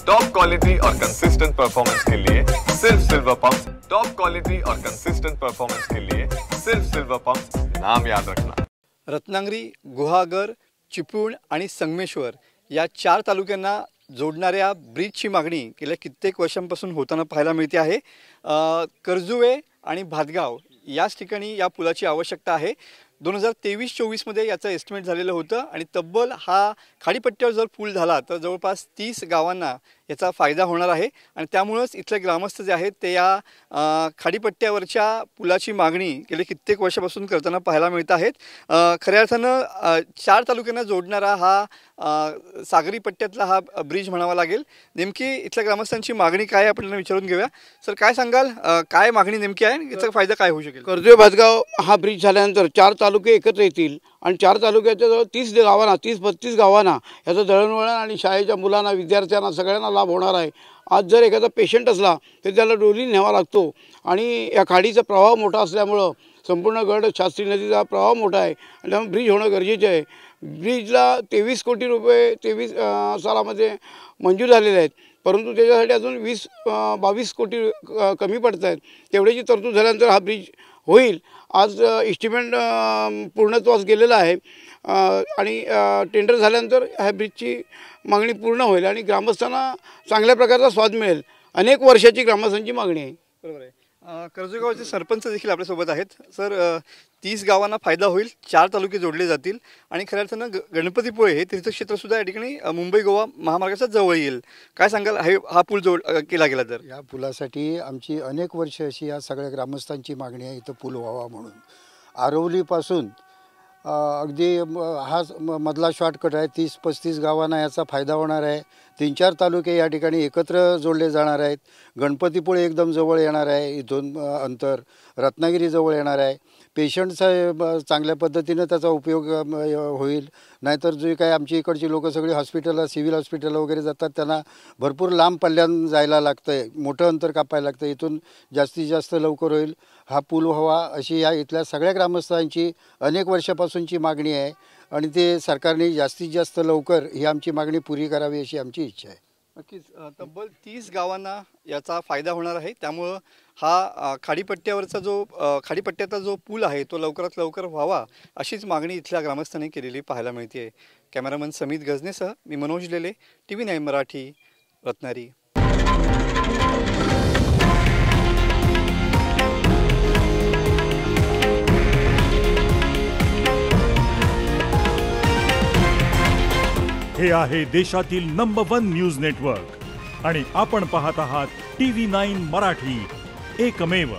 Top quality और consistent performance के लिए सिर्फ सिल्वर पंप्स। टॉप क्वालिटी और कंसिस्टेंट परफॉर्मेंस के लिए सिर्फ सिल्वर पंप्स, नाम याद रखना। रत्नागिरी, गुहागर, चिपळूण आणि संगमेश्वर या 4 तालुक्यांना जोडणाऱ्या ब्रिजची मागणी गेल्या कित्येक वर्षांपासून होताना पाहायला मिळते आहे। कर्जुवे आणि भातगाव याच ठिकाणी या पुलाची आवश्यकता आहे। 2023-24 मध्ये याचा एस्टिमेट झालेलं होतं आणि तब्बल हा खाडीपट्ट्यावर जर पूल झाला तर जवळपास 30 गावांना याचा फायदा होणार आहे आणि त्यामुळेच इथले ग्रामस्थ जे आहेत ते या खाडीपट्ट्यावरच्या पुलाची मागणी गेले कित्येक वर्षापासून करताना पाहायला मिळत आहेत। खऱ्या अर्थानं 4 तालुक्यांना जोडणारा हा सागरी पट्ट्यातला हा ब्रिज म्हणावा लागेल। नेमकी इथल्या ग्रामस्थांची मागणी काय आहे आपल्याला विचारून घेऊया। सर काय सांगाल, काय मागणी नेमकी आहे, याचा फायदा काय होऊ शकेल? कर्जुवे भातगाव हा ब्रिज झाल्यानंतर 4 तालुके एकत्र येतील आणि 4 तालुक्याच्या जवळ 30 गावांना 30-32 गावांना याचं दळणवळण आणि शाळेच्या मुलांना विद्यार्थ्यांना सगळ्यांना लाभ होणार आहे। आज जर एखादा पेशंट असला तर त्याला डोली न्यावा लागतो आणि या खाडीचा प्रवाह मोठा असल्यामुळं संपूर्ण गड शास्त्री नदीचा प्रवाह मोठा आहे आणि त्यामुळे ब्रिज होणं गरजेचं आहे। ब्रिजला 23 कोटी रुपये 23 सालामध्ये मंजूर झालेले आहेत, परंतु त्याच्यासाठी अजून 22 कोटी कमी पडत आहेत। तेवढ्याची तरतूद झाल्यानंतर हा ब्रिज होईल। आज इस्टिमेट पूर्णत्वास गेलेला आहे आणि टेंडर झाल्यानंतर ह्या ब्रिजची मागणी पूर्ण होईल आणि ग्रामस्थांना चांगल्या प्रकारचा स्वाद मिळेल। अनेक वर्षाची ग्रामस्थांची मागणी आहे। बरोबर आहे। कर्जुगावचे सरपंच देखील आपल्यासोबत आहेत। सर 30 गावांना फायदा होईल, 4 तालुके जोडले जातील आणि खऱ्या अर्थानं गणपतीपुळे हे तीर्थक्षेत्रसुद्धा या ठिकाणी मुंबई गोवा महामार्गाच्या जवळ येईल। काय सांगाल, हा पूल केला गेला तर? या पुलासाठी आमची अनेक वर्ष अशी या सगळ्या ग्रामस्थांची मागणी आहे, इथं पूल व्हावा म्हणून। आरवलीपासून अगदी हा मधला शॉर्टकट आहे। 30-35 गावांना याचा फायदा होणार आहे। 3-4 तालुके या ठिकाणी एकत्र जोडले जाणार आहेत। गणपतीपुळे एकदम जवळ येणार आहे, इथून अंतर रत्नागिरी जवळ येणार आहे। पेशंटचा चांगल्या पद्धतीनं त्याचा उपयोग होईल। नाहीतर जे काही आमची इकडची लोक सगळी हॉस्पिटलला सिव्हिल हॉस्पिटल वगैरे जातात त्यांना भरपूर लांब पल्ल्यानं जायला लागतं आहे, मोठं अंतर कापायला लागतं। इथून जास्तीत जास्त लवकर होईल हा पूल व्हावा अशी या इथल्या सगळ्या ग्रामस्थांची अनेक वर्षापासूनची मागणी आहे आणि ते सरकारने जास्तीत जास्त लवकर ही आमची मागणी पुरी करावी अशी आमची इच्छा आहे। नक्कीच तब्बल 30 गावांना याचा फायदा होणार आहे। त्यामुळं हा खाडीपट्ट्याचा जो पूल आहे तो लवकरात लवकर व्हावा अशीच मागणी इथल्या ग्रामस्थांनी केलेली पाहायला मिळते आहे। कॅमेरामन समित गजनेसह मी मनोज लेले, TV9 मराठी, रत्नागिरी। हे आहे देशातील नंबर 1 न्यूज नेटवर्क आणि आपण पाहत आहात TV9 मराठी, एकमेव।